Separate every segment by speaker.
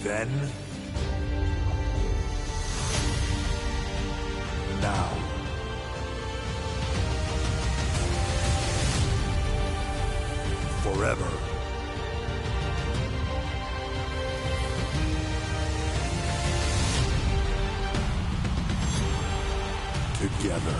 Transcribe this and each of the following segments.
Speaker 1: Then, now. Forever. Together.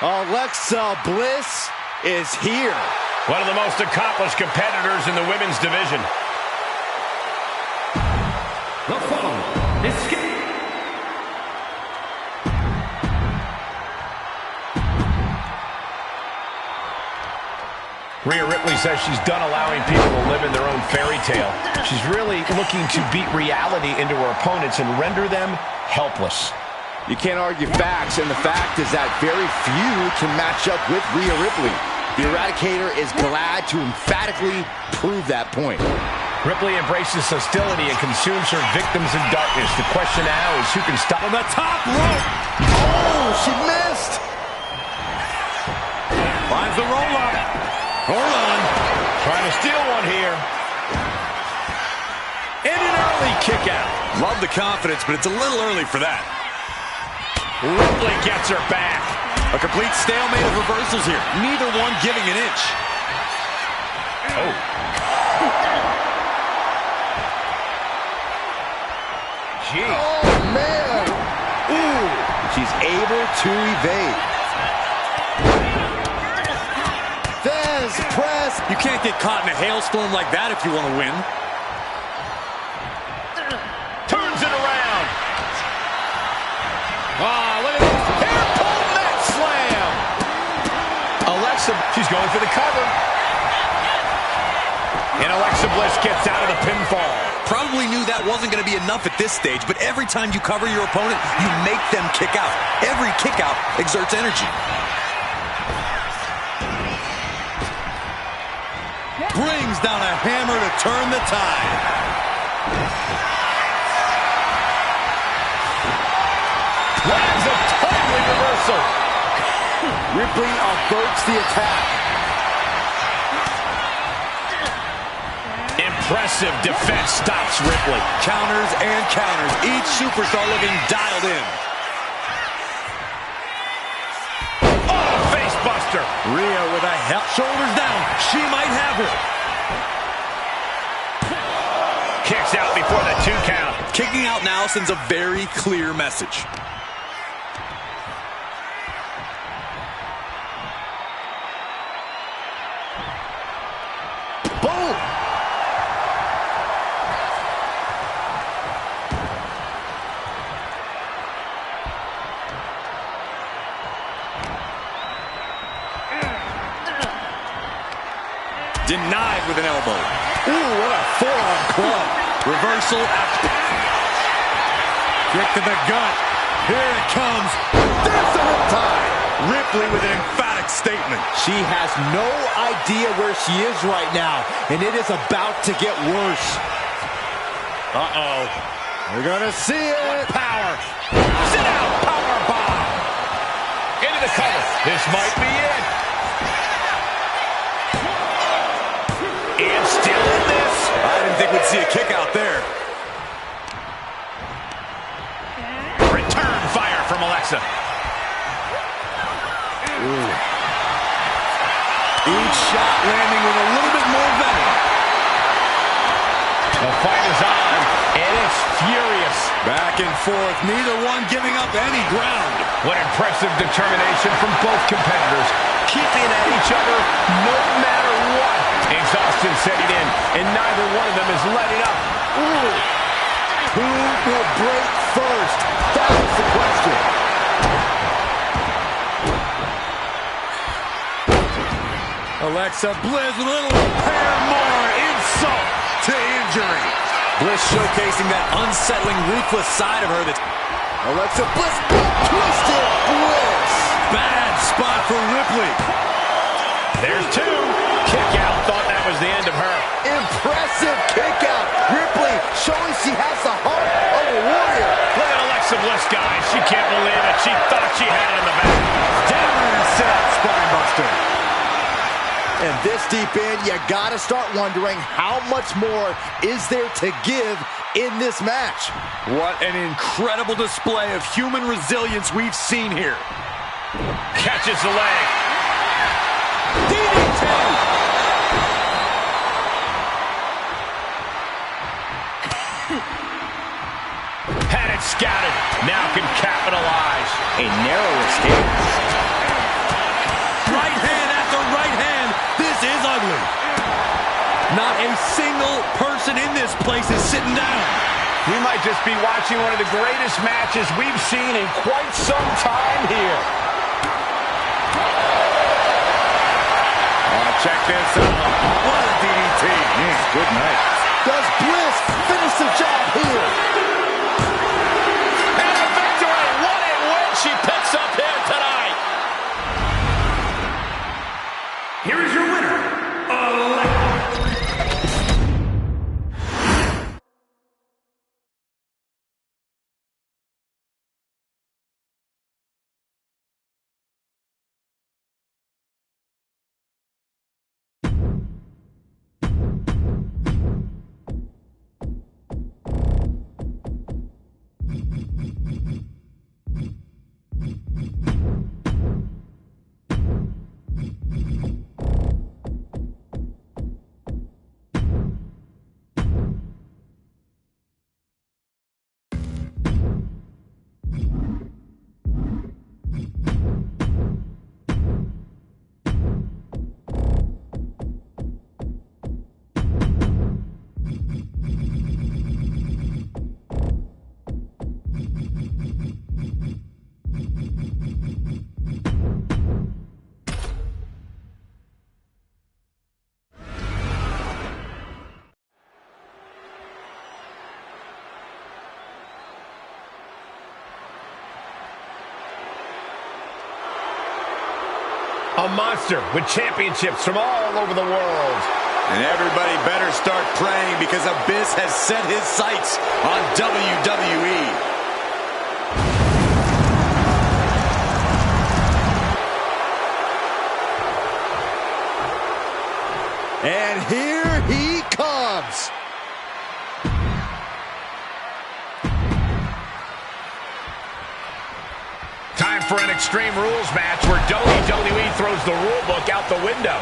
Speaker 2: Alexa Bliss is here.
Speaker 3: One of the most accomplished competitors in the women's division.
Speaker 4: The following is scheduled.
Speaker 3: Rhea Ripley says she's done allowing people to live in their own fairy tale. She's really looking to beat reality into her opponents and render them helpless.
Speaker 2: You can't argue facts, and the fact is that very few can match up with Rhea Ripley. The Eradicator is glad to emphatically prove that point.
Speaker 3: Ripley embraces hostility and consumes her victims in darkness. The question now is who can stop
Speaker 2: on the top rope. Oh, she missed.
Speaker 3: Finds the roll-up. Hold on. Trying to steal one here. And an early kick out.
Speaker 5: Love the confidence, but it's a little early for that.
Speaker 3: Ripley gets her back.
Speaker 5: A complete stalemate of reversals here. Neither one giving an inch.
Speaker 3: Oh. Gee.
Speaker 2: Oh, man. Ooh. She's able to evade. There's press.
Speaker 5: You can't get caught in a hailstorm like that if you want to win.
Speaker 3: Turns it around. Ah, look at this. Hair pull net slam. Alexa, she's going for the cover. And Alexa Bliss gets out of the pinfall.
Speaker 5: Probably knew that wasn't going to be enough at this stage, but every time you cover your opponent, you make them kick out. Every kick out exerts energy. Brings down a hammer to turn the tide.
Speaker 3: Lands a timely reversal.
Speaker 2: Ripley averts the attack.
Speaker 3: Impressive defense stops Ripley.
Speaker 5: Counters and counters. Each superstar looking dialed in.
Speaker 3: Oh, face buster.
Speaker 5: Rhea with a help. Shoulders down. She might have her.
Speaker 3: Kicks out before the 2 count.
Speaker 5: Kicking out now sends a very clear message.
Speaker 2: Boom!
Speaker 5: Denied with an elbow.
Speaker 2: Ooh, what a forearm club.
Speaker 5: Reversal after. Kick to the gut. Here it comes.
Speaker 2: There's the riptide.
Speaker 5: Ripley with an emphatic statement.
Speaker 2: She has no idea where she is right now, and it is about to get worse.
Speaker 5: Uh-oh.
Speaker 2: We're gonna see it.
Speaker 3: Power. Sit out. Power bomb. Into the cover. This might be it. And still in this.
Speaker 5: I didn't think we'd see a kick out there.
Speaker 3: Return fire from Alexa.
Speaker 2: Ooh. Each shot landing with a little bit more venom.
Speaker 3: The fight is on, and it's furious.
Speaker 5: Back and forth, neither one giving up any ground.
Speaker 3: What impressive determination from both competitors, keeping at each other no matter what. Exhaustion setting in, and neither one of them is letting up.
Speaker 2: Ooh. Who will break first? That's the question.
Speaker 5: Alexa Bliss with a little pair more insult to injury. Bliss showcasing that unsettling, ruthless side of her. That's
Speaker 2: Alexa Bliss, twisted Bliss.
Speaker 5: bad spot for Ripley.
Speaker 3: There's two. Kick out. Thought that was the end of her.
Speaker 2: Impressive kick out. Ripley showing she has the heart of a warrior.
Speaker 3: Look at Alexa Bliss, guys. She can't believe it. She thought she had it in the back.
Speaker 5: Down and sit-out spine buster.
Speaker 2: And this deep in, you gotta start wondering how much more is there to give in this match.
Speaker 5: What an incredible display of human resilience we've seen here.
Speaker 3: Catches the leg.
Speaker 5: DDT!
Speaker 3: Had it scouted. Now can capitalize.
Speaker 2: A narrow escape.
Speaker 5: Right hand after right hand. This is ugly. Not a single person in this place is sitting down.
Speaker 3: We might just be watching one of the greatest matches we've seen in quite some time here.
Speaker 5: Check this out. What a DDT. Good night.
Speaker 2: Does Bliss finish the job here?
Speaker 3: And a victory. What a win she picks up here tonight.
Speaker 4: Here is your winner, Alexa.
Speaker 3: A monster with championships from all over the world.
Speaker 5: And everybody better start praying because Abyss has set his sights on WWE.
Speaker 2: And here he comes.
Speaker 3: Time for an Extreme Rules match where WWE throws the rule book out the window.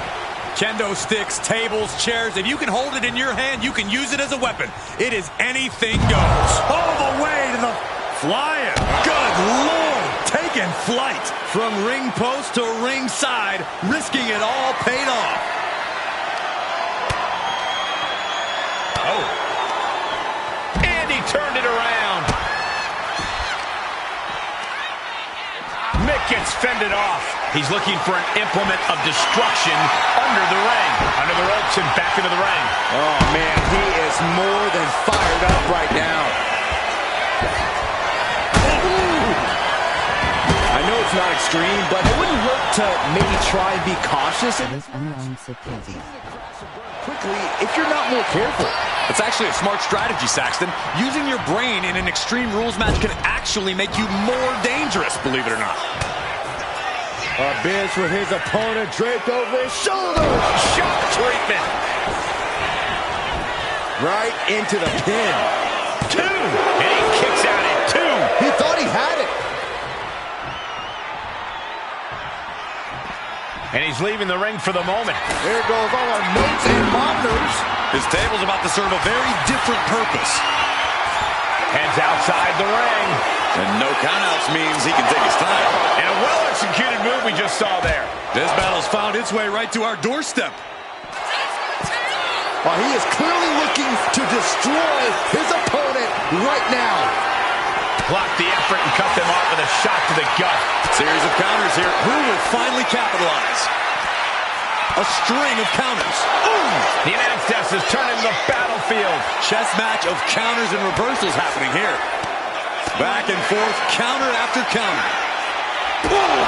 Speaker 5: Kendo sticks, tables, chairs. If you can hold it in your hand, you can use it as a weapon. It is anything goes. All the way to the flying. Good Lord. Taking flight. From ring post to ring side, risking it all paid off.
Speaker 3: Oh. And he turned it around. Mick gets fended off. He's looking for an implement of destruction under the ring. Under the ropes and back into the ring.
Speaker 2: Oh, man, he is more than fired up right now. I know it's not extreme, but it wouldn't hurt to maybe try and be cautious. Quickly, if you're not more careful.
Speaker 5: It's actually a smart strategy, Saxton. Using your brain in an Extreme Rules match can actually make you more dangerous, believe it or not.
Speaker 2: Abyss with his opponent draped over his shoulders.
Speaker 3: Shock treatment.
Speaker 2: Right into the pin.
Speaker 3: 2. And he kicks out at 2.
Speaker 2: He thought he had it.
Speaker 3: And he's leaving the ring for the moment.
Speaker 2: There goes all our notes and monitors.
Speaker 5: His table's about to serve a very different purpose.
Speaker 3: Heads outside the ring.
Speaker 5: And no countouts means he can take his time.
Speaker 3: And a well-executed move we just saw there.
Speaker 5: This battle's found its way right to our doorstep.
Speaker 2: Well, he is clearly looking to destroy his opponent right now.
Speaker 3: Block the effort and cut them off with a shot to the gut.
Speaker 5: Series of counters here. Who will finally capitalize? A string of counters. Ooh!
Speaker 3: The announce desk is turning the battlefield.
Speaker 5: Chess match of counters and reversals happening here. Back and forth, counter after counter.
Speaker 3: Boom!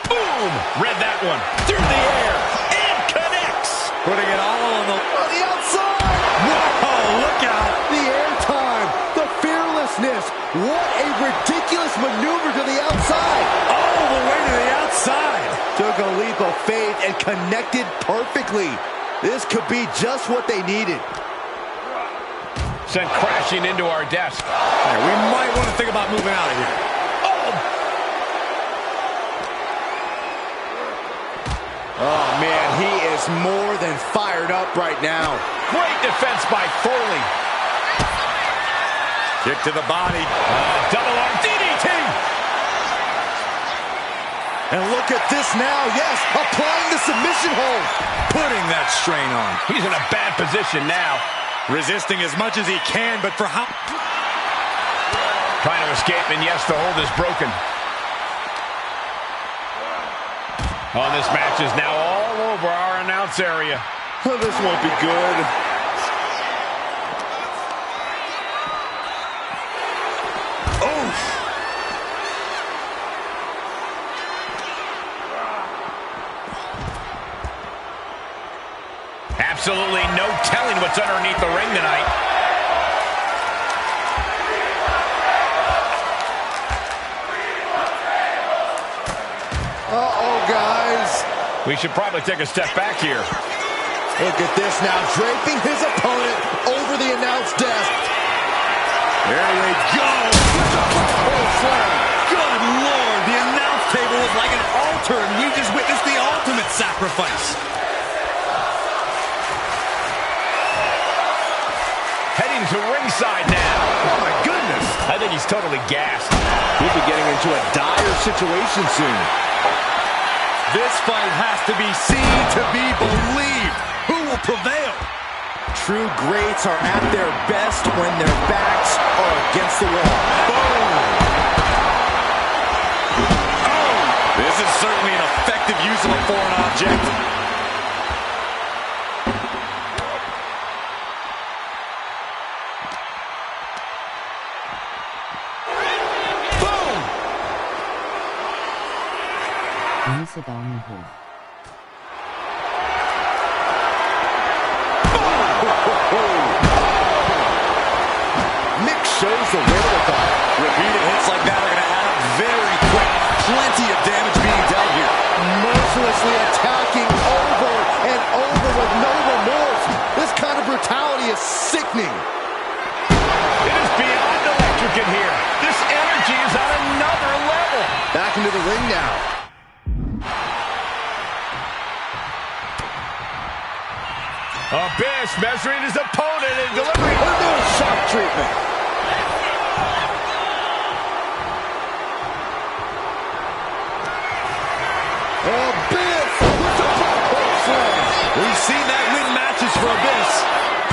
Speaker 3: Boom! Read that one. Through the air. And connects.
Speaker 5: Putting it all on the
Speaker 2: outside.
Speaker 5: Whoa, look out.
Speaker 2: The airtime, the fearlessness. What a ridiculous maneuver to the outside.
Speaker 5: All the way to the outside.
Speaker 2: Took a leap of faith and connected perfectly. This could be just what they needed.
Speaker 3: Sent crashing into our desk.
Speaker 5: Hey, we might want to think about moving out of here.
Speaker 2: Oh, man, he is more than fired up right now.
Speaker 3: Great defense by Foley.
Speaker 5: Kick to the body.
Speaker 3: Double arm DDT.
Speaker 2: And look at this now. Yes, applying the submission hold.
Speaker 5: Putting that strain on.
Speaker 3: He's in a bad position now.
Speaker 5: Resisting as much as he can, but for how?
Speaker 3: Trying to escape, and yes, the hold is broken. Oh, this match is now all over our announce area.
Speaker 2: Oh, this won't be good.
Speaker 3: Absolutely no telling what's underneath the ring tonight.
Speaker 2: Uh-oh, guys.
Speaker 3: We should probably take a step back here.
Speaker 2: Look at this now, draping his opponent over the announce desk.
Speaker 5: There they go. Good Lord, the announce table was like an altar, and we just witnessed the ultimate sacrifice.
Speaker 3: Heading to ringside now.
Speaker 5: Oh, my goodness.
Speaker 3: I think he's totally gassed.
Speaker 2: He'll be getting into a dire situation soon.
Speaker 5: This fight has to be seen to be believed. Who will prevail?
Speaker 2: True greats are at their best when their backs are against the wall.
Speaker 5: Boom. Oh, this is certainly an effective use of a foreign object.
Speaker 2: Mick shows the wherewithal.
Speaker 5: Repeated hits like that are going to add up very quick. Plenty of damage being dealt here.
Speaker 2: Mercilessly attacking over and over with no remorse. This kind of brutality is sickening.
Speaker 3: It is beyond electric in here. This energy is on another level.
Speaker 2: Back into the ring now.
Speaker 3: Abyss measuring his opponent and delivering
Speaker 2: a new shock treatment. Abyss with the backbone slam.
Speaker 5: We've seen that win matches for Abyss.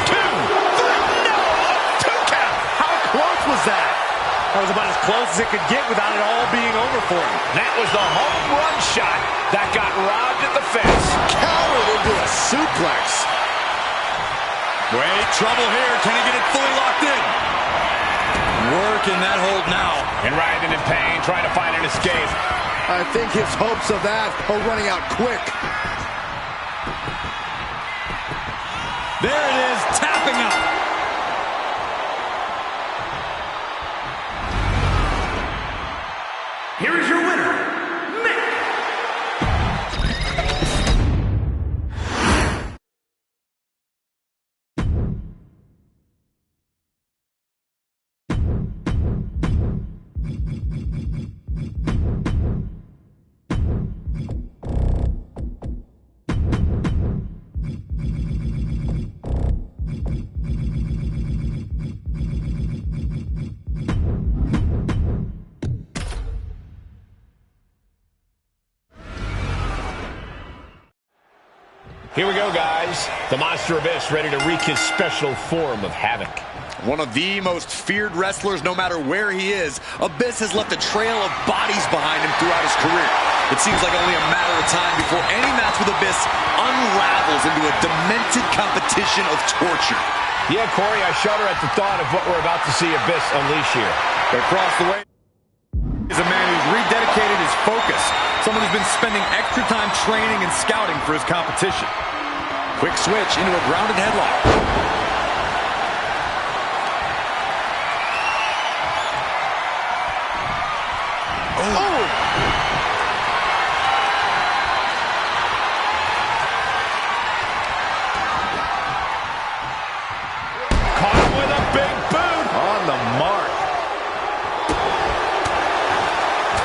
Speaker 3: 2, 3, no, 2 count.
Speaker 2: How close was that?
Speaker 5: That was about as close as it could get without it all being over for him.
Speaker 3: That was the home run shot that got robbed at the fence.
Speaker 2: Countered into a suplex.
Speaker 5: Wait, trouble here. Can he get it fully locked in? Working that hold now.
Speaker 3: And writhing in pain, trying to find an escape.
Speaker 2: I think his hopes of that are running out quick.
Speaker 5: There it is, tapping out.
Speaker 4: Here is your winner, Mick.
Speaker 3: Here we go, guys. The Monster Abyss ready to wreak his special form of havoc.
Speaker 2: One of the most feared wrestlers, no matter where he is, Abyss has left a trail of bodies behind him throughout his career. It seems like only a matter of time before any match with Abyss unravels into a demented competition of torture.
Speaker 3: Yeah, Corey, I shudder at the thought of what we're about to see Abyss unleash here.
Speaker 2: Across the way is a man who's rededicated his focus. Someone who's been spending extra time training and scouting for his competition. Quick switch into a grounded headlock. Oh!
Speaker 3: Caught him with a big boot.
Speaker 2: On the mark.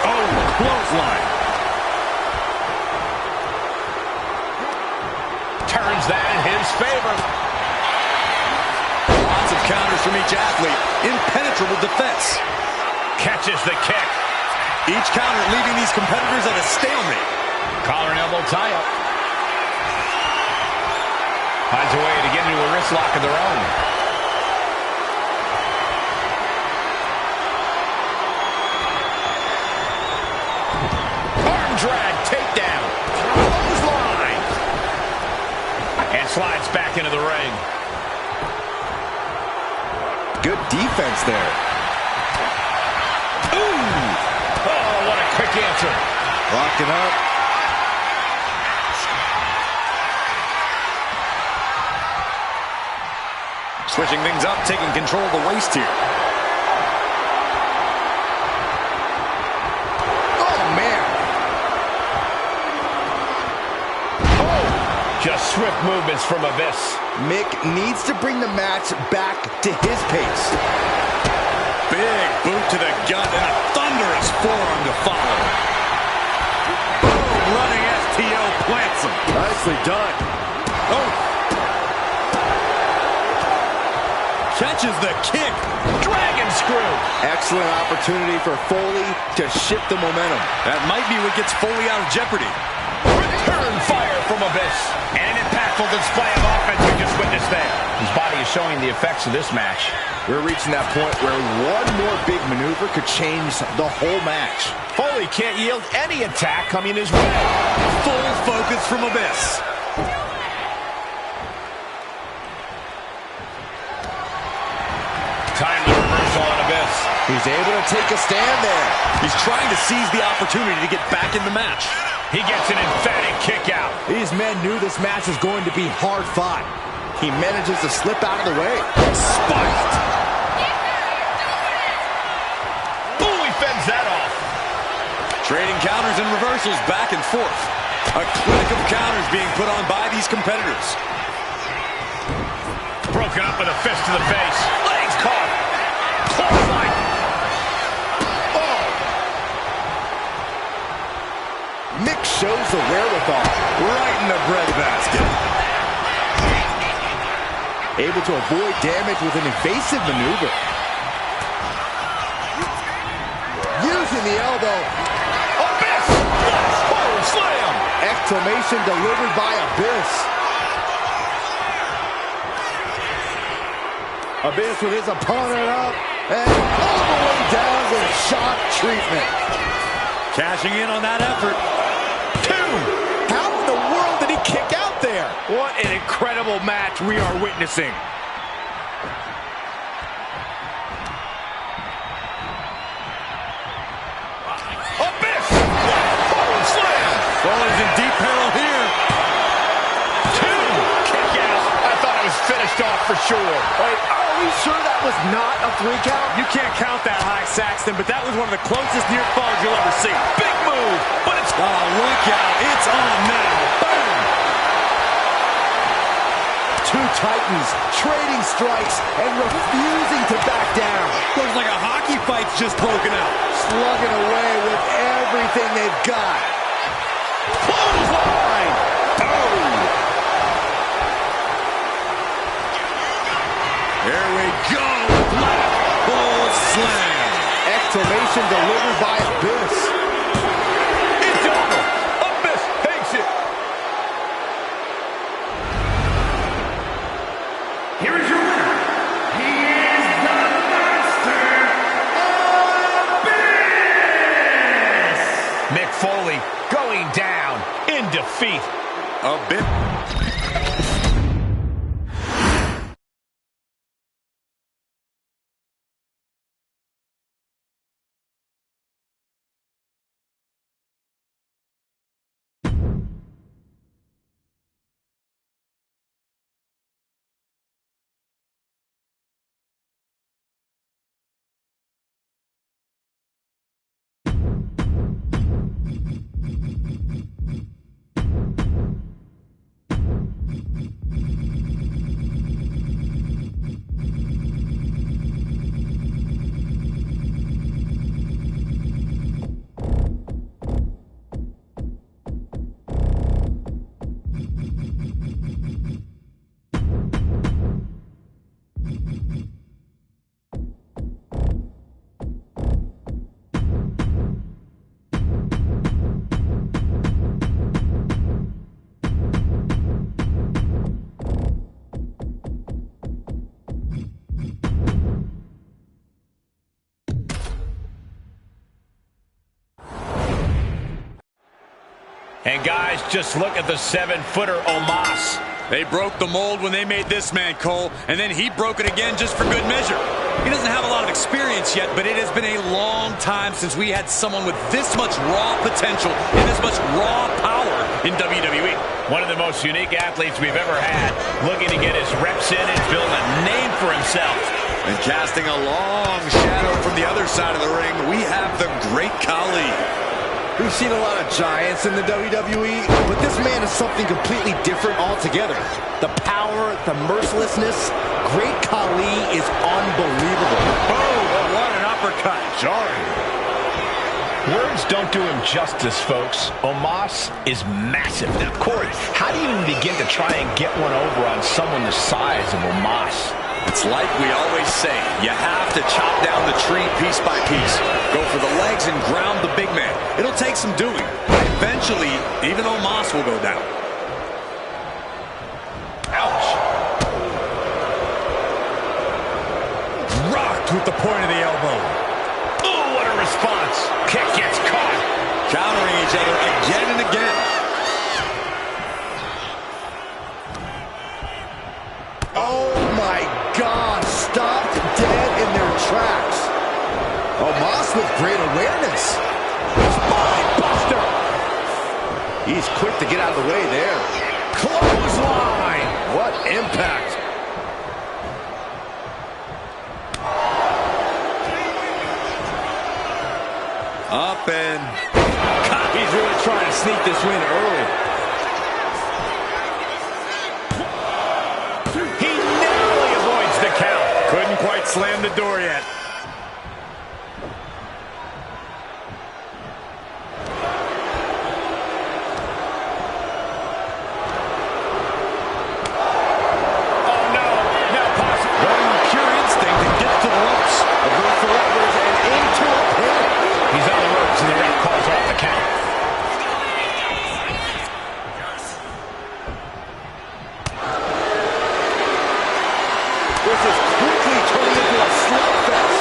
Speaker 5: Oh, clothesline.
Speaker 3: Turns that in his favor.
Speaker 2: Lots of counters from each athlete. Impenetrable defense.
Speaker 3: Catches the kick.
Speaker 2: Each counter leaving these competitors at a stalemate.
Speaker 3: Collar and elbow tie-up. Finds a way to get into a wrist lock of their own. Arm drag, takedown. Clothesline. And slides back into the ring.
Speaker 2: Good defense there.
Speaker 3: Ooh! Oh, what a quick answer.
Speaker 2: Locking up. Switching things up, taking control of the waist here. Oh, man.
Speaker 3: Oh! Just swift movements from Abyss.
Speaker 2: Mick needs to bring the match back to his pace.
Speaker 5: Big boot to the gut and a thunderous forearm to follow. Boom, running STO plants him.
Speaker 2: Nicely done.
Speaker 5: Oh. Catches the kick.
Speaker 3: Dragon screw.
Speaker 2: Excellent opportunity for Foley to shift the momentum.
Speaker 5: That might be what gets Foley out of jeopardy.
Speaker 3: Return fire from Abyss. And an impactful display of offense we just witnessed there. His body is showing the effects of this match.
Speaker 2: We're reaching that point where one more big maneuver could change the whole match.
Speaker 3: Foley can't yield any attack coming his way.
Speaker 5: Full focus from Abyss.
Speaker 3: Timely reversal on Abyss.
Speaker 2: He's able to take a stand there.
Speaker 5: He's trying to seize the opportunity to get back in the match.
Speaker 3: He gets an emphatic kick out.
Speaker 2: These men knew this match was going to be hard fought. He manages to slip out of the way.
Speaker 5: Spiked.
Speaker 3: Ooh, he fends that off.
Speaker 5: Trading counters and reversals back and forth. A clinic of counters being put on by these competitors.
Speaker 3: Broken up with a fist to the face. Legs caught. Clothesline.
Speaker 2: Oh! Mick shows the wherewithal.
Speaker 5: Right in the breadbasket.
Speaker 2: Able to avoid damage with an evasive maneuver. Using the elbow.
Speaker 3: Abyss. Oh, slam.
Speaker 2: Exclamation delivered by Abyss. Abyss with his opponent up. And all the way down with shock treatment.
Speaker 5: Cashing in on that effort.
Speaker 3: 2.
Speaker 2: How in the world did he kick out there?
Speaker 3: What an incredible match we are witnessing.
Speaker 5: Foley's in deep peril here.
Speaker 3: 2. Kick out. I thought it was finished off for sure.
Speaker 2: Wait, are we sure that was not a 3 count?
Speaker 5: You can't count that high, Saxton, but that was one of the closest near falls you'll ever see.
Speaker 3: Big move, but it's...
Speaker 5: Oh, look out. It's on now. Boom.
Speaker 2: 2 Titans trading strikes and refusing to back down.
Speaker 5: Looks like a hockey fight's just broken out.
Speaker 2: Slugging away with everything they've got. Clothesline! Oh!
Speaker 5: Here we go. Left full slam.
Speaker 2: Exclamation delivered by Abyss.
Speaker 3: It's over. Abyss takes it.
Speaker 4: Here is your winner. He is the Master Abyss!
Speaker 3: Mick Foley going down in defeat.
Speaker 5: Abyss.
Speaker 3: And guys, just look at the 7-footer Omos.
Speaker 5: They broke the mold when they made this man, Cole, and then he broke it again just for good measure. He doesn't have a lot of experience yet, but it has been a long time since we had someone with this much raw potential and this much raw power in WWE.
Speaker 3: One of the most unique athletes we've ever had, looking to get his reps in and build a name for himself.
Speaker 2: And casting a long shadow from the other side of the ring, we have the Great Khali. We've seen a lot of giants in the WWE, but this man is something completely different altogether. The power, the mercilessness, Great Khali is unbelievable.
Speaker 5: Boom! What an uppercut. Jarring.
Speaker 3: Words don't do him justice, folks. Omos is massive. Now, Corey, how do you even begin to try and get one over on someone the size of Omos?
Speaker 2: It's like we always say, you have to chop down the tree piece by piece. Go for the legs and ground the big man. It'll take some doing, but eventually, even Omos will go down.
Speaker 3: Ouch.
Speaker 5: Rocked with the point of the elbow.
Speaker 3: Oh, what a response. Kick gets caught.
Speaker 2: Countering each other again and again. Oh my God, stopped dead in their tracks. Omos with great awareness. Spine buster. He's quick to get out of the way there. Clothesline. What impact. Up and
Speaker 3: He's really trying to sneak this win early. He narrowly avoids the count.
Speaker 5: Couldn't quite slam the door yet.
Speaker 2: This is quickly turning into a slugfest.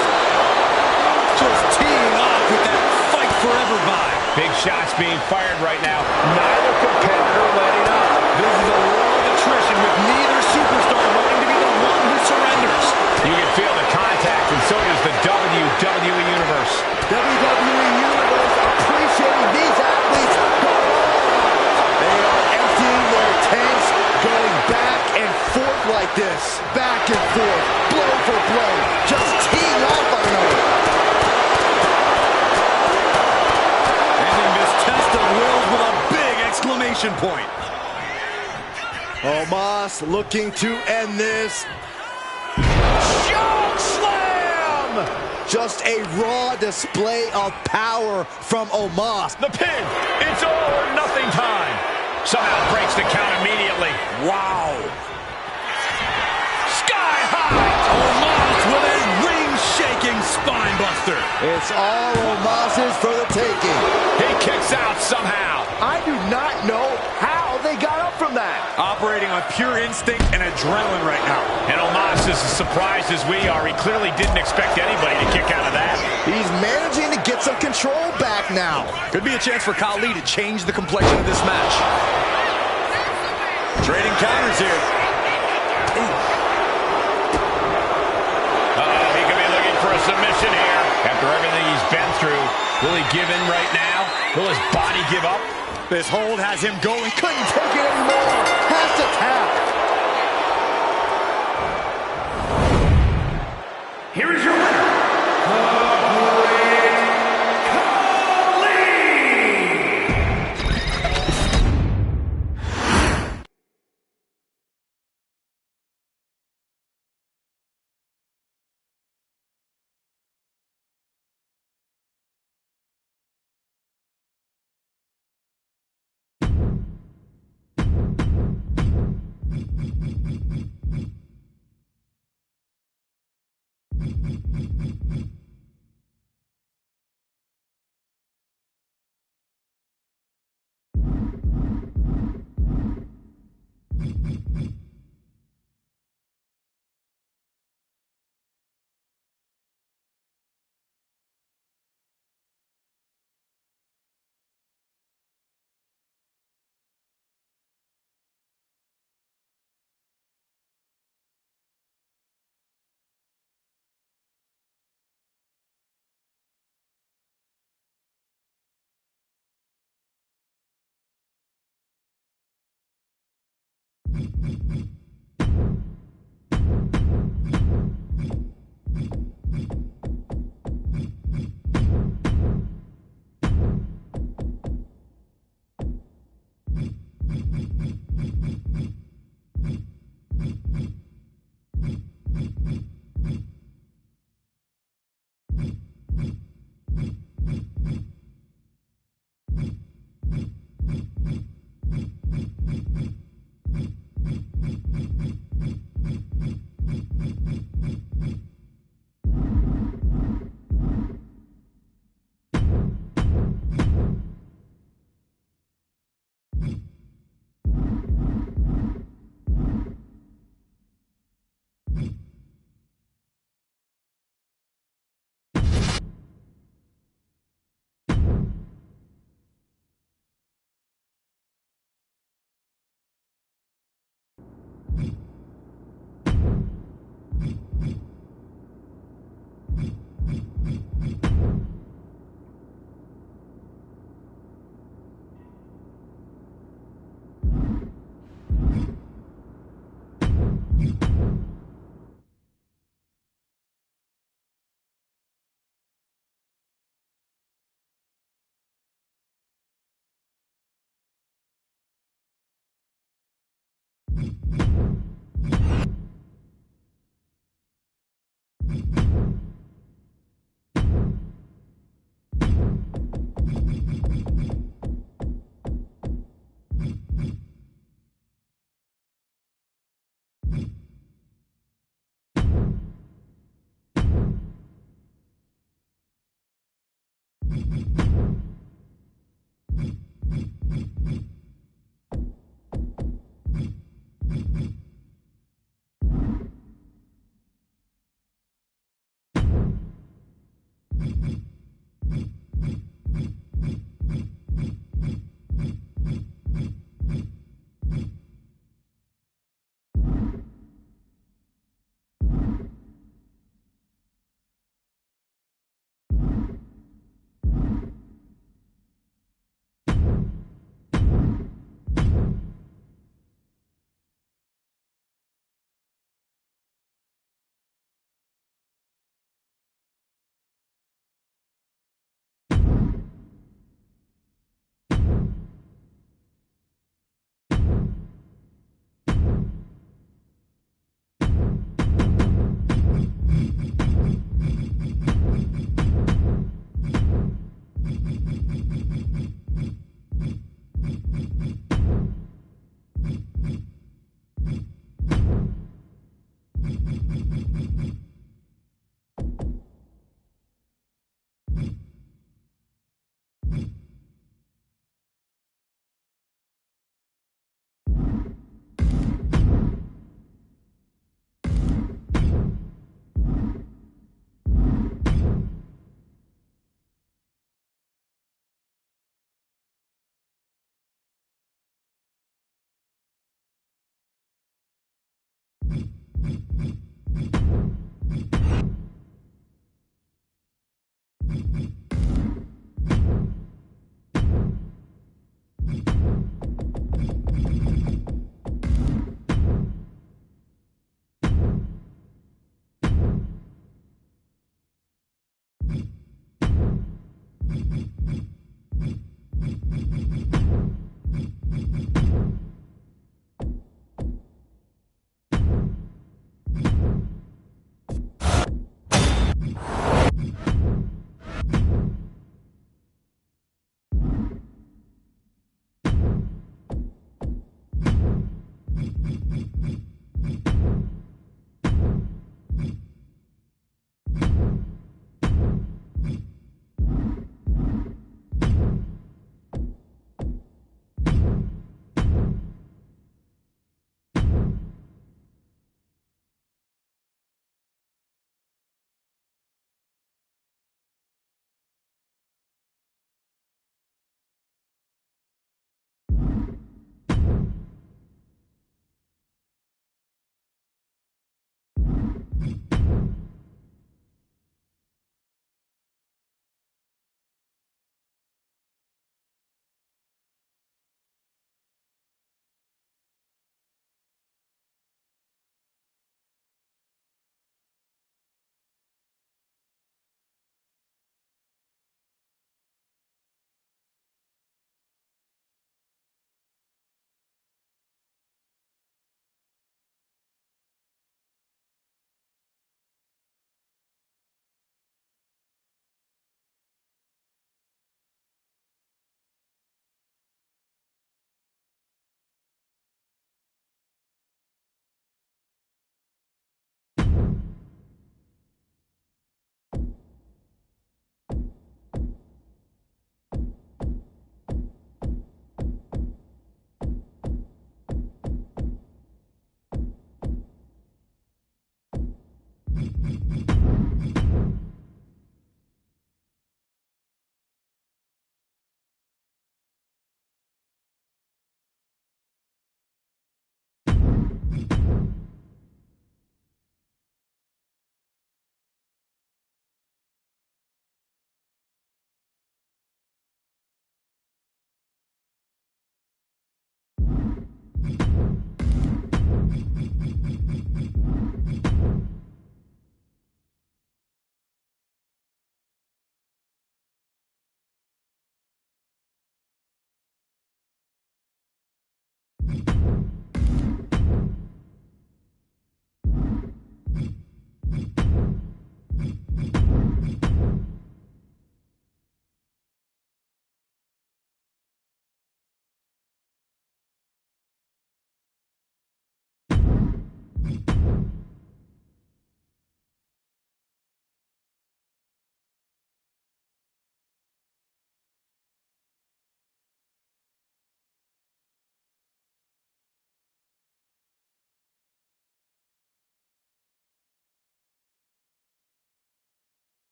Speaker 3: Big shots being fired right now. Neither competitor letting up.
Speaker 5: This is a war of attrition with neither superstar wanting to be the one who surrenders.
Speaker 3: You can feel the contact, and so does the WWE Universe.
Speaker 6: WWE Universe appreciating these athletes go all out. They are emptying their tanks, going back and forth like this. Back and forth, blow for blow, just teeing off on another.
Speaker 5: Ending this test of wills with a big exclamation point.
Speaker 6: Omos looking to end this.
Speaker 3: Choke slam!
Speaker 6: Just a raw display of power from Omos.
Speaker 3: The pin. It's all or nothing time. Somehow breaks the count immediately.
Speaker 5: Wow.
Speaker 3: Sky high.
Speaker 5: Omos with a ring-shaking spine buster.
Speaker 6: It's all Omos's for the taking.
Speaker 3: He kicks out somehow.
Speaker 6: I do not know how they got up from that.
Speaker 5: Operating on pure instinct and adrenaline right now.
Speaker 3: And Omos is as surprised as we are. He clearly didn't expect anybody to kick out of that.
Speaker 6: He's managing to get some control back now.
Speaker 5: Could be a chance for Khali to change the complexion of this match. Trading counters here.
Speaker 3: He could be looking for a submission here. After everything he's been through, will he give in right now? Will his body give up?
Speaker 5: This hold has him going.
Speaker 6: Couldn't take it anymore. Has to tap.
Speaker 4: Here is your winner,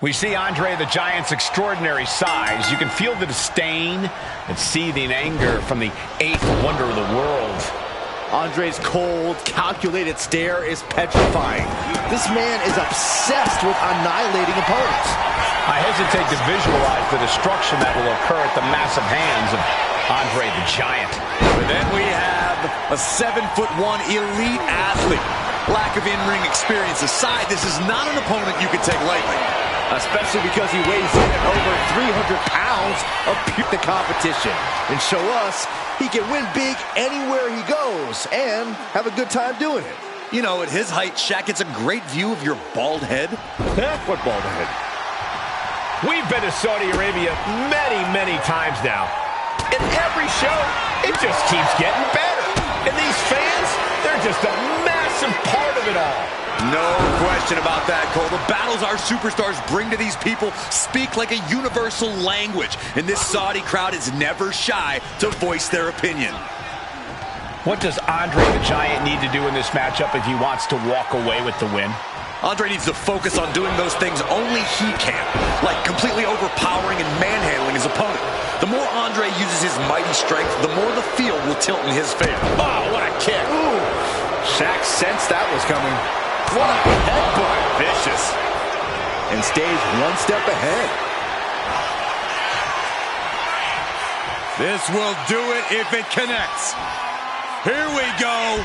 Speaker 3: We see Andre the Giant's extraordinary size. You can feel the disdain and seething anger from the eighth wonder of the world.
Speaker 6: Andre's cold, calculated stare is petrifying. This man is obsessed with annihilating opponents.
Speaker 3: I hesitate to visualize the destruction that will occur at the massive hands of Andre the Giant.
Speaker 2: But then we have a 7'1" elite athlete. Lack of in-ring experience aside, this is not an opponent you can take lightly.
Speaker 6: Especially because he weighs in at over 300 pounds of the competition. And show us he can win big anywhere he goes and have a good time doing it.
Speaker 2: You know, at his height, Shaq gets a great view of your bald head.
Speaker 6: What bald head?
Speaker 3: We've been to Saudi Arabia many, many times now. In every show, it just keeps getting better. And these fans, they're just a massive part of it all.
Speaker 2: No question about that, Cole. The battles our superstars bring to these people speak like a universal language, and this Saudi crowd is never shy to voice their opinion.
Speaker 3: What does Andre the Giant need to do in this matchup if he wants to walk away with the win?
Speaker 2: Andre needs to focus on doing those things only he can, like completely overpowering and manhandling his opponent. The more Andre uses his mighty strength, the more the field will tilt in his favor.
Speaker 3: Oh, what a kick.
Speaker 6: Ooh. Shaq sensed that was coming. What a headbutt.
Speaker 2: Vicious.
Speaker 6: And stays one step ahead.
Speaker 5: This will do it if it connects. Here we go.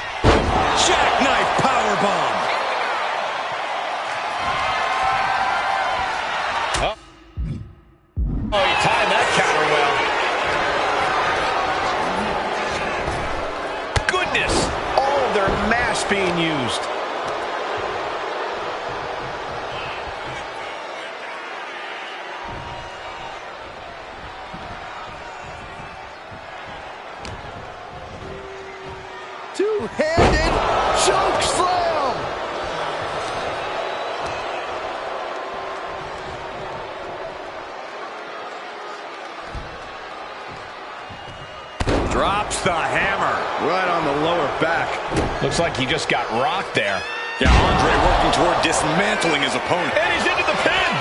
Speaker 5: Jackknife powerbomb.
Speaker 3: Oh, he timed that counter well. Goodness. All of their mass being used.
Speaker 6: Two-handed choke slam.
Speaker 5: Drops the hammer.
Speaker 6: Right on the lower back.
Speaker 3: Looks like he just got rocked there.
Speaker 2: Yeah, Andre working toward dismantling his opponent.
Speaker 3: And he's into the pin.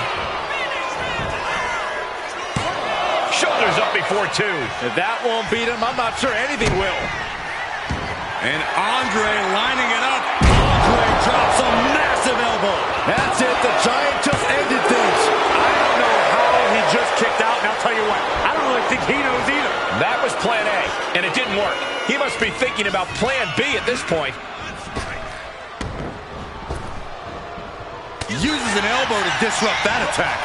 Speaker 3: Shoulders up before two.
Speaker 6: If that won't beat him, I'm not sure anything will.
Speaker 5: And Andre lining it up. Andre drops a massive elbow.
Speaker 6: That's it. The Giant just ended things.
Speaker 5: I don't know how he just kicked out, and I'll tell you what, I don't really think he knows either.
Speaker 3: That was plan A, and it didn't work. He must be thinking about plan B at this point.
Speaker 5: Uses an elbow to disrupt that attack.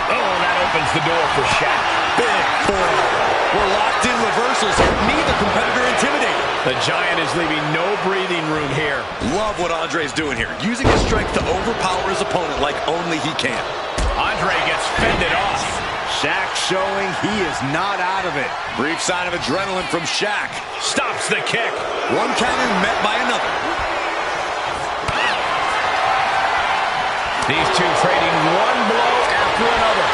Speaker 3: Oh, that opens the door for Shaq.
Speaker 2: Big forearm. We're locked in reversals here. Neither competitor intimidated.
Speaker 3: The Giant is leaving no breathing room here.
Speaker 2: Love what Andre's doing here. Using his strength to overpower his opponent like only he can.
Speaker 3: Andre gets fended off.
Speaker 6: Shaq showing he is not out of it.
Speaker 2: Brief sign of adrenaline from Shaq.
Speaker 3: Stops the kick.
Speaker 2: One counter met by another.
Speaker 3: These two trading one blow after another.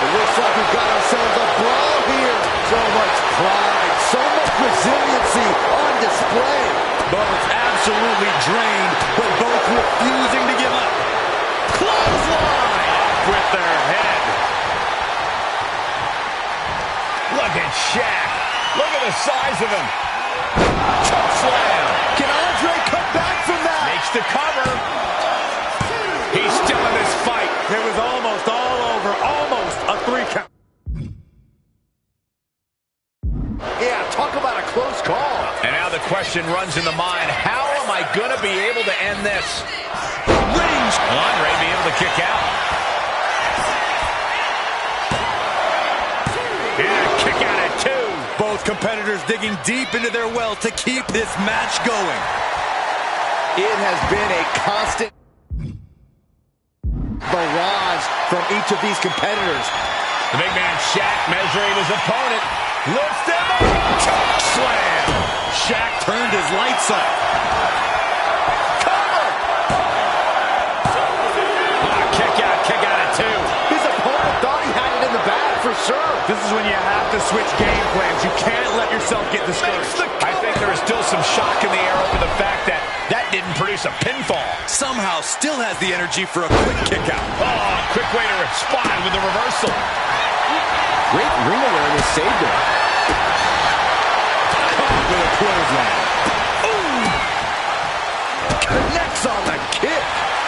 Speaker 6: It looks like we've got ourselves a brawl here. So much pride, so much resiliency on display.
Speaker 2: Both absolutely drained, but both refusing to give up.
Speaker 3: Clothesline off with their head. Look at Shaq. Look at the size of him. Choke slam.
Speaker 6: Can Andre come back from that?
Speaker 3: Makes the cover. He's still in this fight.
Speaker 5: It was almost all over. Almost a 3 count.
Speaker 6: Yeah, talk about a close call.
Speaker 3: And now the question runs in the mind, how am I going to be able to end this?
Speaker 2: Range.
Speaker 3: Will Andre be able to kick out? And a kick out at two.
Speaker 2: Both competitors digging deep into their well to keep this match going.
Speaker 6: It has been a constant barrage from each of these competitors.
Speaker 3: The big man Shaq measuring his opponent. Lifts him up. Choke slam.
Speaker 2: Shaq turned his lights up.
Speaker 3: Cover. Kick out at two.
Speaker 6: His opponent thought he had it in the bag for sure.
Speaker 5: This is when you have to switch game plans. You can't let yourself get discouraged.
Speaker 3: I think there is still some shock in the air over the fact that that didn't produce a pinfall.
Speaker 5: Somehow still has the energy for a quick kick out.
Speaker 3: Oh, quick way to respond with the reversal.
Speaker 6: Great ring awareness saved him.
Speaker 5: Caught with a clothesline.
Speaker 6: Connects on the kick.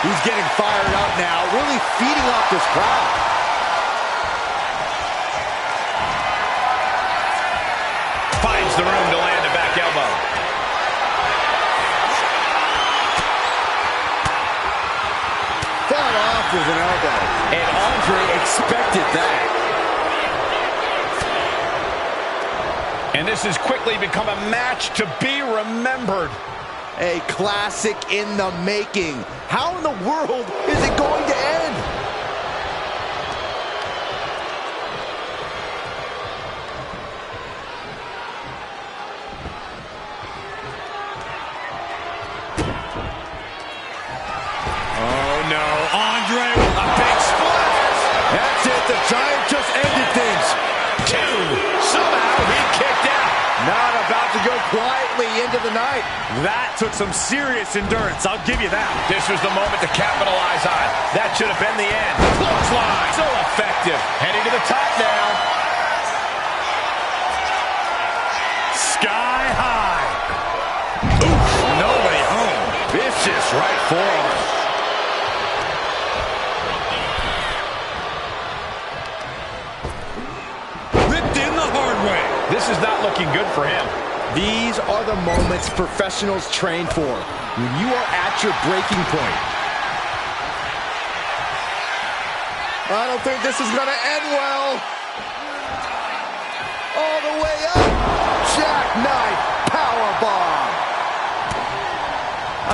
Speaker 6: He's getting fired up now, really feeding off this crowd.
Speaker 3: Finds the room to land a back elbow.
Speaker 6: Fought off with an elbow. And Andre expected that.
Speaker 3: And this has quickly become a match to be remembered.
Speaker 6: A classic in the making. How in the world is it going to end?
Speaker 5: Oh no, Andre with a big splash.
Speaker 6: That's it, the Giant just ended things.
Speaker 3: Two. Somehow he kicked out.
Speaker 6: Not about to go quietly into the night.
Speaker 5: That took some serious endurance, I'll give you that.
Speaker 3: This was the moment to capitalize on. That should have been the end. Clothesline. So effective. Heading to the top now.
Speaker 5: Sky high. Oof, no way home.
Speaker 6: Vicious right forearm.
Speaker 5: Ripped in the hard way.
Speaker 3: This is not looking good for him.
Speaker 6: These are the moments professionals train for. When you are at your breaking point. I don't think this is going to end well. All the way up. Jackknife powerbomb.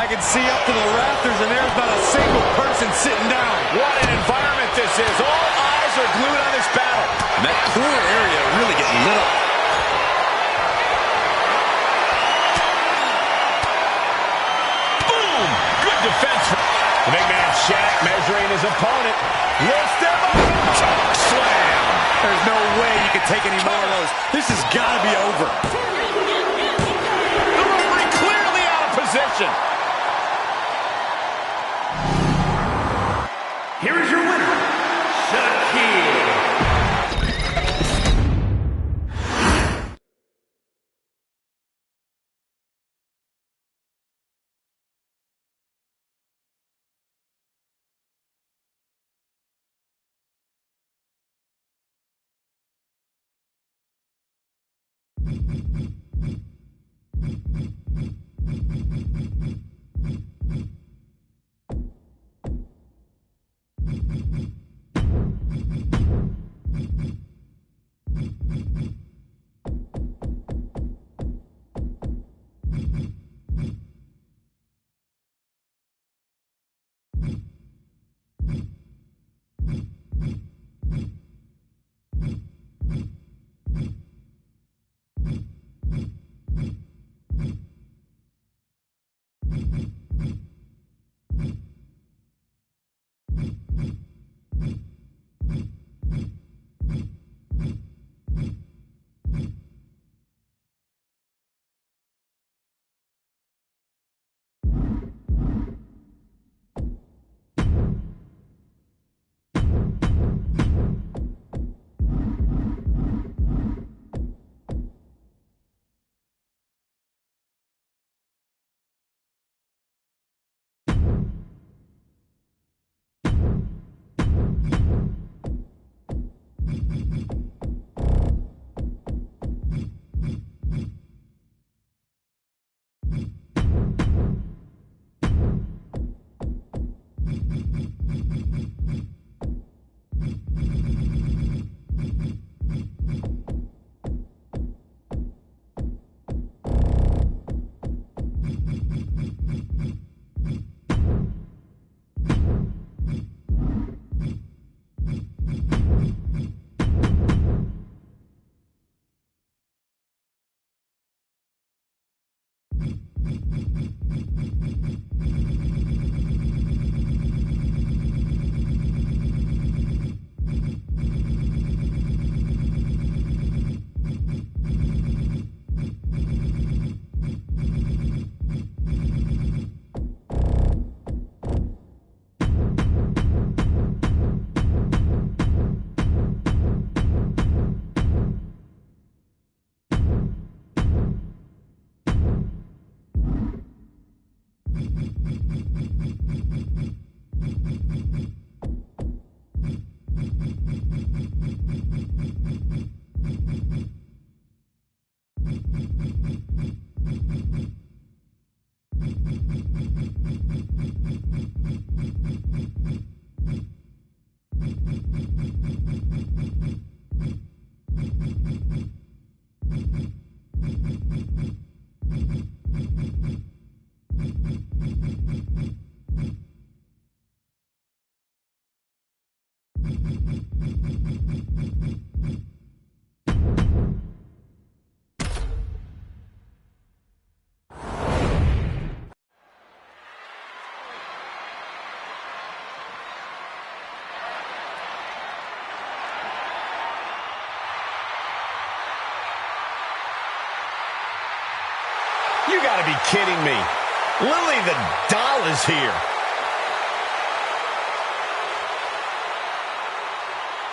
Speaker 5: I can see up to the rafters, and there's not a single person sitting down.
Speaker 3: What an environment this is. All eyes are glued on this battle.
Speaker 5: And that core area really getting lit up.
Speaker 3: Boom! Good defense. The big man Shaq measuring his opponent. Lifts him up. Choke slam.
Speaker 5: There's no way you can take any more of those. This has got to be over.
Speaker 3: The referee clearly out of position.
Speaker 4: Here is your winner, Shaquille.
Speaker 3: You gotta be kidding me. Lily the doll is here.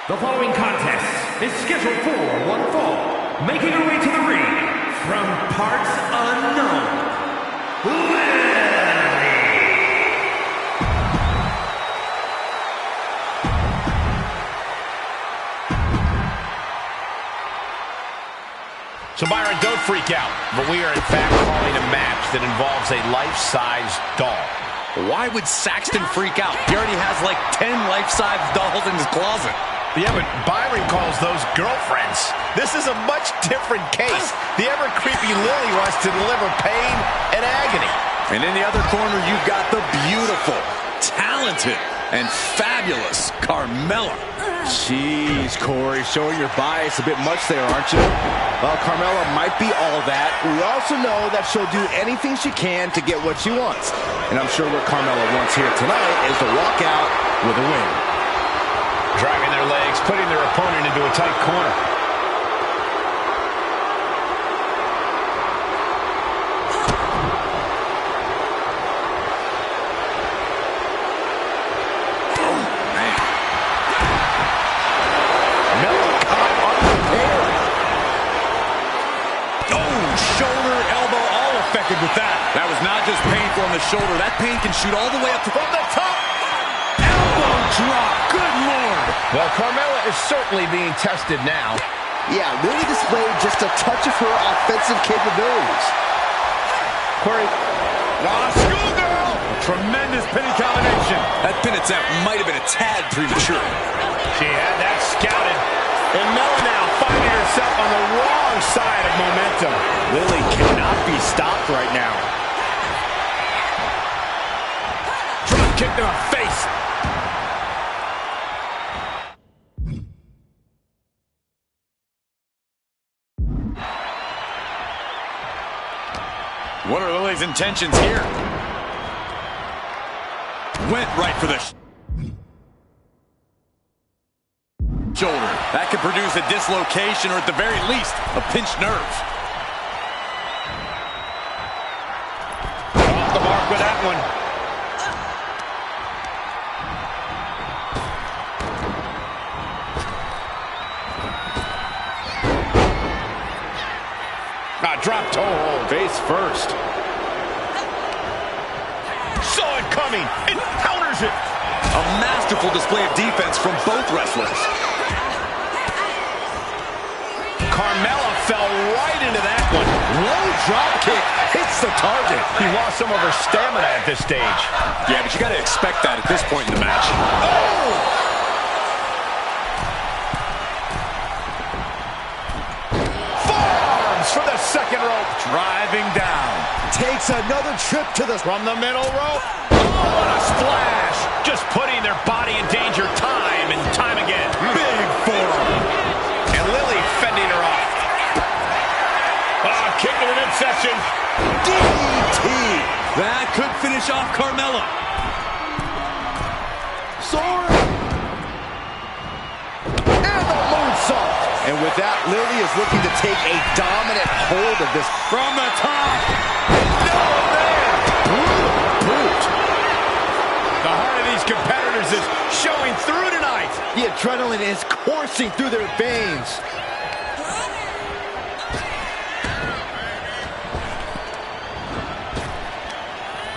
Speaker 4: The following contest is scheduled for one fall. Making her way to the ring from parts unknown, Lily.
Speaker 3: So, Byron, don't freak out, but we are in fact calling a match that involves a life-size doll.
Speaker 2: Why would Saxton freak out? He already has like 10 life-size dolls in his closet.
Speaker 3: Yeah, but Byron calls those girlfriends. This is a much different case. The ever-creepy Lily wants to deliver pain and agony.
Speaker 2: And in the other corner, you've got the beautiful, talented, and fabulous Carmella.
Speaker 6: Jeez, Corey, showing your bias a bit much there, aren't you? Well, Carmella might be all that. We also know that she'll do anything she can to get what she wants. And I'm sure what Carmella wants here tonight is to walk out with a win.
Speaker 3: Driving their legs, putting their opponent into a tight corner.
Speaker 2: With that was not just painful on the shoulder. That pain can shoot all the way up from the top. Elbow drop. Good Lord.
Speaker 3: Well, Carmella is certainly being tested now.
Speaker 6: Yeah, really displayed just a touch of her offensive capabilities. Corey.
Speaker 2: Schoolgirl. Tremendous pinning combination. That pin attempt might have been a tad premature.
Speaker 3: She had that scouted. And Mella now finding herself on the wrong side of momentum.
Speaker 6: Lily cannot be stopped right now.
Speaker 3: Drop kick to her face.
Speaker 2: What are Lily's intentions here? Went right for the shoulder. That could produce a dislocation or at the very least a pinched nerve.
Speaker 3: Off the mark with that one. Drop toe hold.
Speaker 6: Face first.
Speaker 3: Saw it coming. And counters it.
Speaker 2: A masterful display of defense from both wrestlers.
Speaker 3: Carmella fell right into that one.
Speaker 6: Low drop kick hits the target.
Speaker 3: He lost some of her stamina at this stage.
Speaker 2: Yeah, but you got to expect that at this point in the match. Oh!
Speaker 3: Forearms for the second rope.
Speaker 2: Driving down.
Speaker 6: Takes another trip to the...
Speaker 3: From the middle rope. Oh, what a splash. Just putting their body in danger time and time again.
Speaker 2: Big forearm.
Speaker 3: And Lily fending her off. Kick to the midsection.
Speaker 2: DDT. That could finish off Carmella.
Speaker 6: Sword. And the moonsault. And with that, Lily is looking to take a dominant hold of this.
Speaker 2: From the top.
Speaker 3: No, man.
Speaker 6: Boot.
Speaker 3: The heart of these competitors is showing through tonight.
Speaker 6: The adrenaline is coursing through their veins.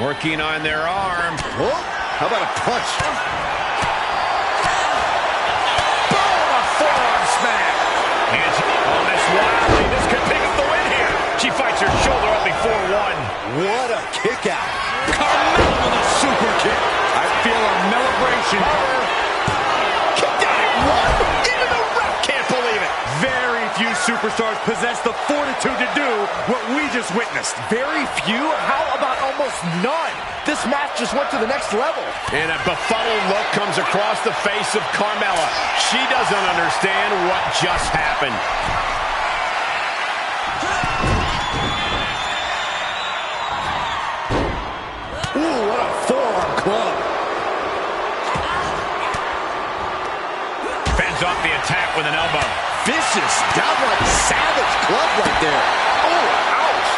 Speaker 3: Working on their arm.
Speaker 6: Oh, how about a punch?
Speaker 3: Boom! A forearm smack. And this wildly. This could pick up the win here. She fights her shoulder up before one.
Speaker 6: What a kick out.
Speaker 2: Carmella with a super kick. I feel a celebration.
Speaker 3: Kicked out at one. Even the ref can't believe it.
Speaker 2: Very few super
Speaker 5: superstars possess the fortitude to do what we just witnessed.
Speaker 6: Very few? How about almost none? This match just went to the next level.
Speaker 3: And a befuddled look comes across the face of Carmella. She doesn't understand what just happened.
Speaker 6: Ooh, what a forearm club.
Speaker 3: Fends off the attack with an elbow.
Speaker 6: Vicious, downright savage club right there. Oh, ouch.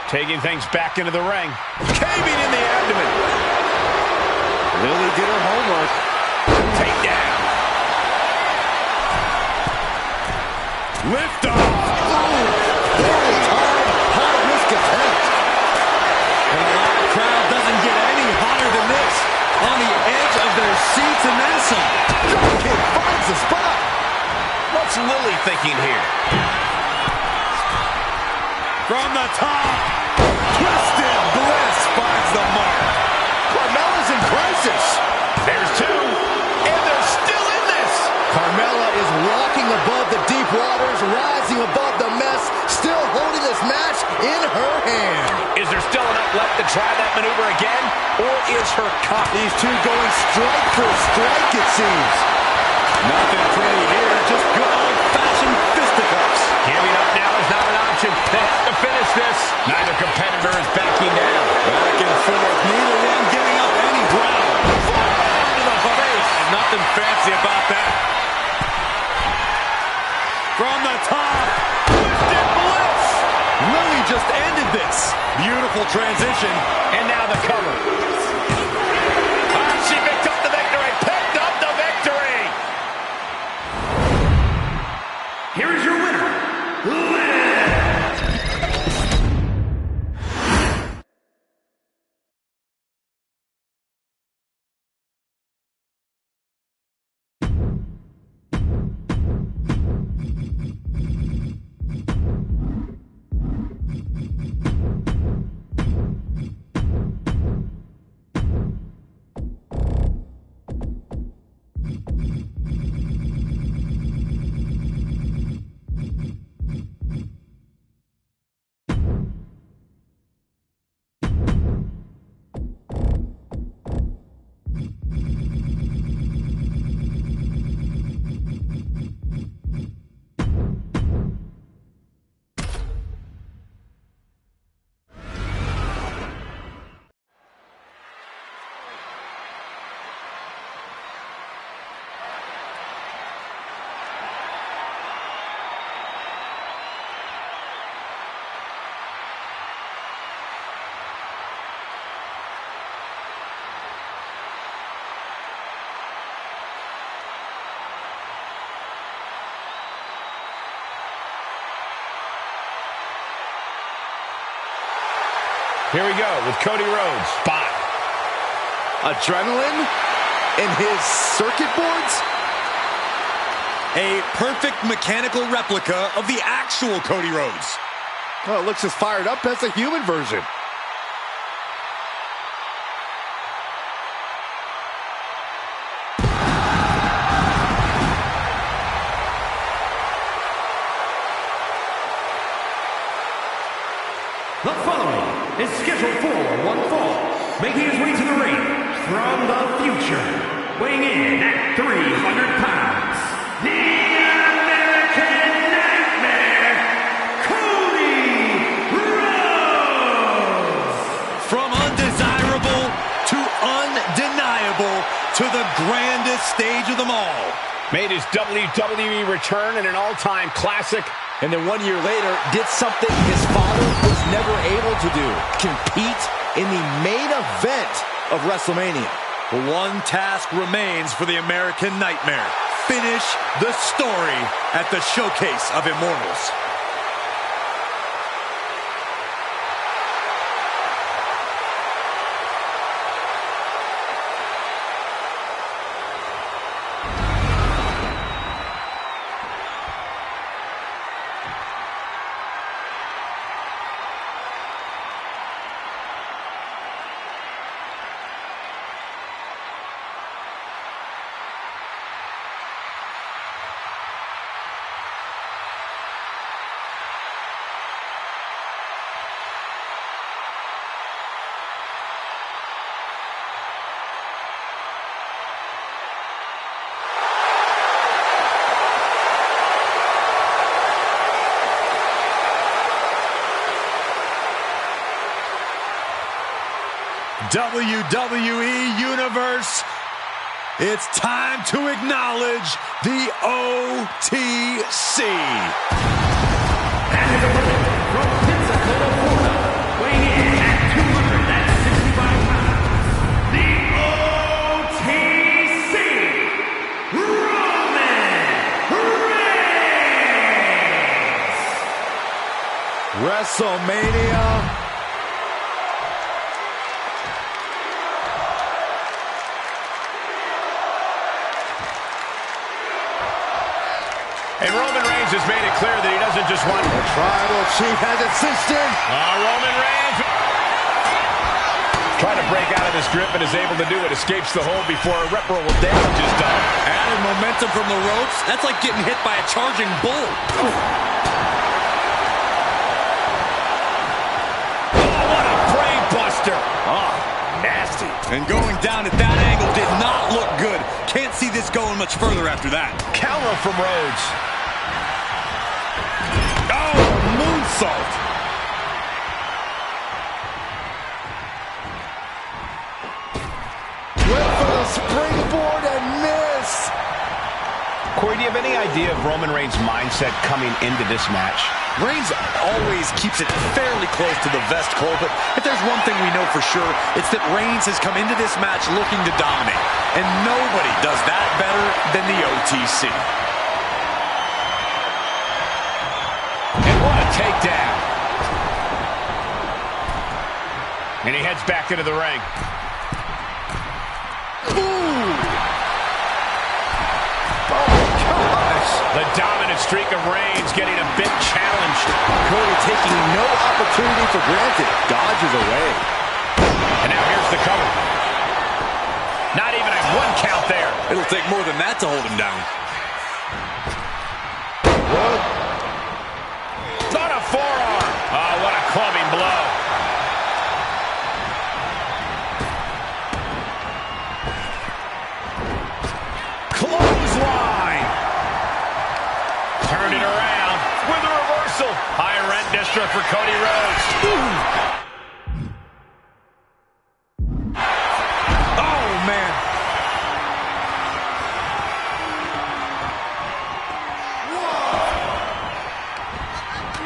Speaker 3: Taking things back into the ring. Caving in the abdomen.
Speaker 6: Lily did her homework.
Speaker 3: Takedown.
Speaker 5: Lift off.
Speaker 6: Very timed, high-risk attempt.
Speaker 5: And a live crowd doesn't get any hotter than this. On the edge of their seats, and then some.
Speaker 6: Dropkick finds the spot.
Speaker 3: What's Lily thinking here?
Speaker 5: From the top, Twisted Bliss finds the mark.
Speaker 6: Carmella's in crisis.
Speaker 3: There's two, and they're still in this.
Speaker 6: Carmella is walking above the deep waters, rising above the mess, still holding this match in her hand.
Speaker 3: Is there still enough left to try that maneuver again, or is her cut?
Speaker 6: These two going strike for strike, it seems.
Speaker 5: Nothing pretty here, just good old-fashioned fisticuffs.
Speaker 3: Giving up now is not an option. They have to finish this. Neither competitor is backing down.
Speaker 5: Back and forth, neither one giving up any ground. To the face. Nothing fancy about that. From the top, Twisted Bliss. Lily just ended this. Beautiful transition.
Speaker 3: And now the cover. She picked up the victory. Picked up the victory.
Speaker 4: Here is your winner, Liv.
Speaker 3: Here we go with Cody Rhodes. Spot.
Speaker 6: Adrenaline in his circuit boards?
Speaker 5: A perfect mechanical replica of the actual Cody Rhodes.
Speaker 6: Oh, it looks as fired up as the human version.
Speaker 4: The following is scheduled for one fall, making his way to the ring from the future, weighing in at 300 pounds, the American Nightmare, Cody Rhodes!
Speaker 5: From undesirable to undeniable to the grandest stage of them all.
Speaker 3: Made his WWE return in an all-time classic.
Speaker 6: And then 1 year later, did something his father was never able to do. Compete in the main event of WrestleMania.
Speaker 5: One task remains for the American Nightmare. Finish the story at the Showcase of Immortals. WWE Universe, it's time to acknowledge the OTC.
Speaker 4: And his opponent from Pensacola, Florida, weighing in at 265 pounds, the OTC, Roman Reigns.
Speaker 6: WrestleMania.
Speaker 3: And Roman Reigns has made it clear that he doesn't just want...
Speaker 6: The tribal chief has insisted.
Speaker 3: Roman Reigns trying to break out of this grip and is able to do it. Escapes the hold before irreparable damage is done.
Speaker 5: Added momentum from the ropes. That's like getting hit by a charging bull.
Speaker 3: Oh, what a brain buster.
Speaker 5: Oh, nasty. And going down at that angle did not look good. Can't see this going much further after that.
Speaker 3: Counter from Rhodes.
Speaker 5: Oh, moonsault.
Speaker 6: Went for the springboard and miss.
Speaker 3: Corey, do you have any idea of Roman Reigns' mindset coming into this match?
Speaker 2: Reigns always keeps it fairly close to the vest, Cole, but if there's one thing we know for sure, it's that Reigns has come into this match looking to dominate. And nobody does that better than the OTC.
Speaker 3: And what a takedown. And he heads back into the ring. The dominant streak of Reigns getting a bit challenged.
Speaker 6: Cody taking no opportunity for granted. Dodges away.
Speaker 3: And now here's the cover. Not even a one count there.
Speaker 5: It'll take more than that to hold him down.
Speaker 3: On a forearm. Oh, what a clubbing blow. Clothesline. Turn it around with a reversal. High rent district for Cody Rhodes.
Speaker 5: Oh, man.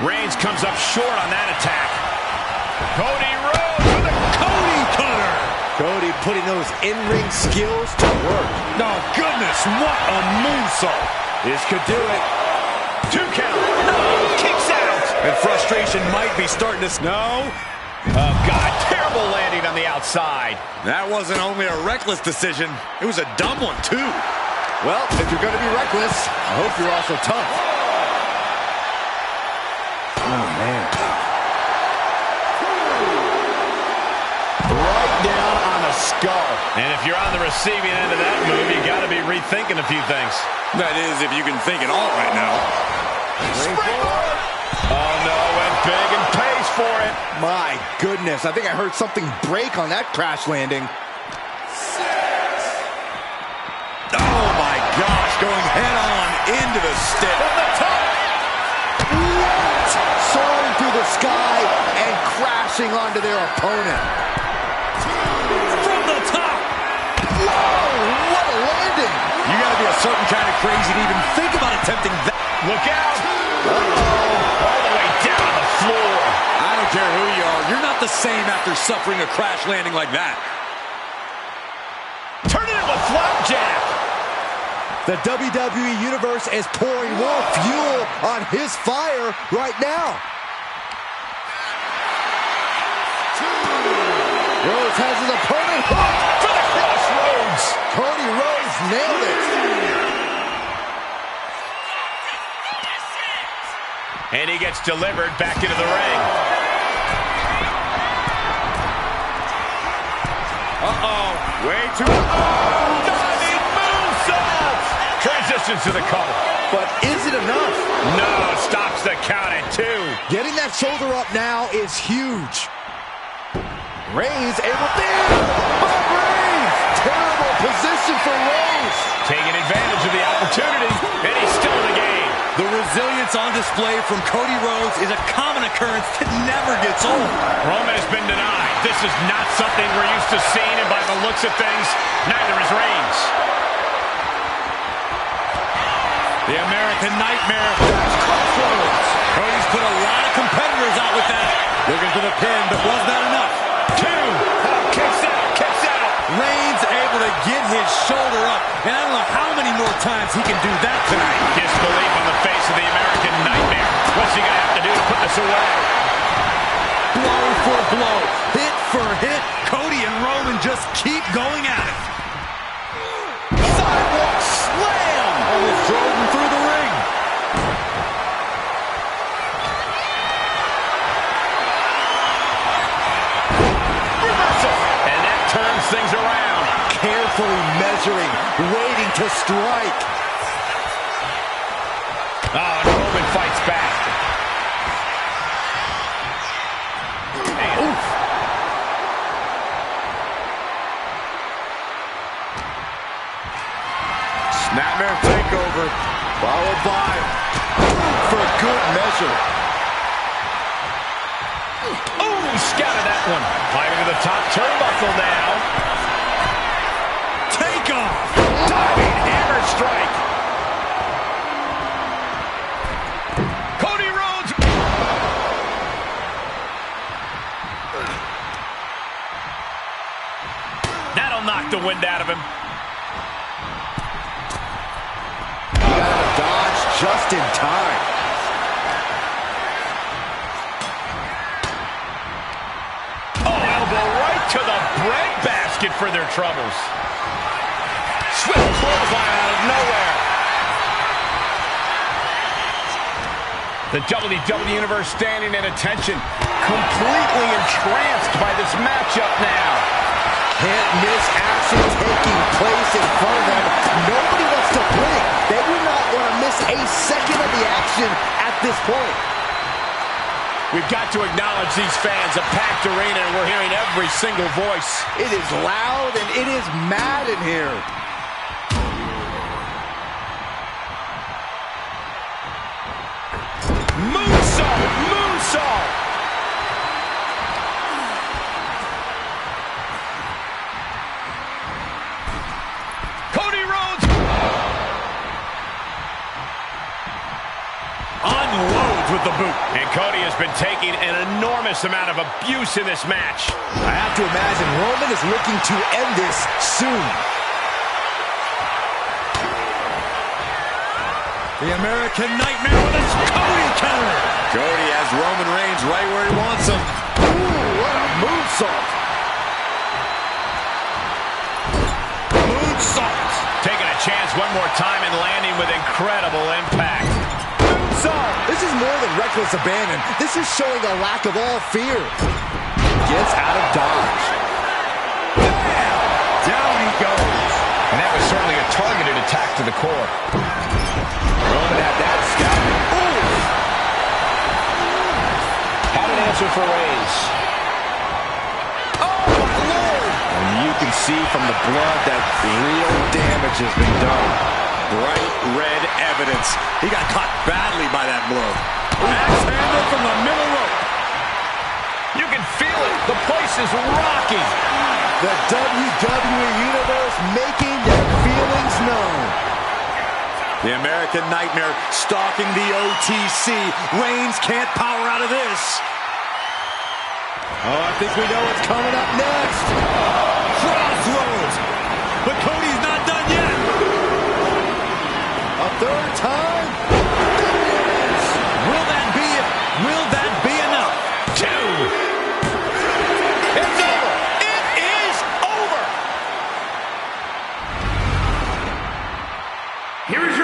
Speaker 3: Reigns comes up short on that attack. Cody Rhodes with a Cody cutter.
Speaker 6: Cody putting those in-ring skills to work.
Speaker 5: Oh, goodness, what a moonsault.
Speaker 6: This could do it.
Speaker 3: 2 count. No, kicks out.
Speaker 5: And frustration might be starting to... No.
Speaker 3: Oh, God, terrible landing on the outside.
Speaker 5: That wasn't only a reckless decision, it was a dumb one, too.
Speaker 6: Well, if you're going to be reckless, I hope you're also tough. Oh, man. Right down on the skull.
Speaker 3: And if you're on the receiving end of that move, you got to be rethinking a few things.
Speaker 5: That is, if you can think at all right now.
Speaker 3: Oh, no, went big and pays for it.
Speaker 6: My goodness, I think I heard something break on that crash landing.
Speaker 5: Oh, my gosh, going head-on into the stick.
Speaker 3: From the top.
Speaker 6: Soaring through the sky and crashing onto their opponent.
Speaker 5: From the top.
Speaker 6: Whoa, what a landing.
Speaker 5: You got to be a certain kind of crazy to even think about attempting that.
Speaker 3: Look out. All the way down the floor.
Speaker 5: I don't care who you are. You're not the same after suffering a crash landing like that.
Speaker 3: Turn it into a flapjack.
Speaker 6: The WWE Universe is pouring more fuel on his fire right now. Rhodes has his opponent hooked
Speaker 3: For the crossroads.
Speaker 6: Cody Rhodes nailed it.
Speaker 3: And he gets delivered back into the ring.
Speaker 5: Uh-oh. Way too...
Speaker 3: Diving moonsault. Transitions to the cover.
Speaker 6: But is it enough?
Speaker 3: No, stops the count at 2.
Speaker 6: Getting that shoulder up now is huge. Reigns able there. But Reigns! Terrible position for Rhodes.
Speaker 3: Taking advantage of the opportunity, and he's still in the game.
Speaker 5: The resilience on display from Cody Rhodes is a common occurrence that never gets old.
Speaker 3: Roman has been denied. This is not something we're used to seeing, and by the looks of things, neither is Reigns.
Speaker 5: The American Nightmare. Crossroads. Cody's put a lot of competitors out with that. Looking for the pin, but was that enough?
Speaker 3: 2. Kicks out, kicks out.
Speaker 5: Reigns able to get his shoulder up, and I don't know how many more times he can do that tonight.
Speaker 3: Disbelief on the face of the American Nightmare. What's he going to have to do to put this away?
Speaker 5: Blow for blow, hit for hit, Cody and Roman just keep going at it. Sidewalk slam! Almost drove him through the ring.
Speaker 3: Reversal. And that turns things around.
Speaker 6: Carefully measuring, waiting to strike.
Speaker 3: Oh, and Roman fights back.
Speaker 6: Oof. Snapmare takeover, followed by for good measure.
Speaker 3: Oh, he scouted that one. Climbing to the top turnbuckle now.
Speaker 5: Take off!
Speaker 3: Diving hammer strike. Cody Rhodes. That'll knock the wind out of him.
Speaker 6: He got a dodge just in time.
Speaker 3: Oh, elbow right to the breadbasket for their troubles. Swift clothesline out of nowhere. The WWE Universe standing at attention, completely entranced by this matchup now.
Speaker 6: Can't miss action taking place in front of them. Nobody wants to blink. They do not want to miss a second of the action at this point.
Speaker 3: We've got to acknowledge these fans, a packed arena, and we're hearing every single voice.
Speaker 6: It is loud and it is mad in here.
Speaker 3: Moonsault! Moonsault! Cody Rhodes!
Speaker 5: Unloads with the boot.
Speaker 3: And Cody has been taking an enormous amount of abuse in this match.
Speaker 6: I have to imagine Roman is looking to end this soon.
Speaker 5: The American Nightmare with his Cody counter.
Speaker 2: Cody has Roman Reigns right where he wants him.
Speaker 6: Ooh, what a moonsault.
Speaker 5: Moonsault.
Speaker 3: Taking a chance one more time and landing with incredible impact.
Speaker 6: Moonsault. This is more than reckless abandon. This is showing a lack of all fear. Gets out of dodge.
Speaker 5: Bam! Down he goes.
Speaker 3: And that was certainly a targeted attack to the core. Roman had that scouted. Had an answer for Reigns.
Speaker 6: Oh, my Lord.
Speaker 2: And you can see from the blood that real damage has been done. Bright red evidence. He got caught badly by that blow.
Speaker 5: Axe handle from the middle rope.
Speaker 3: You can feel it. The place is rocking.
Speaker 6: The WWE Universe making their feelings known.
Speaker 2: The American Nightmare stalking the OTC. Reigns can't power out of this.
Speaker 6: Oh, I think we know what's coming up next.
Speaker 5: Crossroads. But Cody's not done yet.
Speaker 6: A third time.
Speaker 5: Will that be it? Will that be enough?
Speaker 3: 2. It's over. It is over.
Speaker 4: Here is your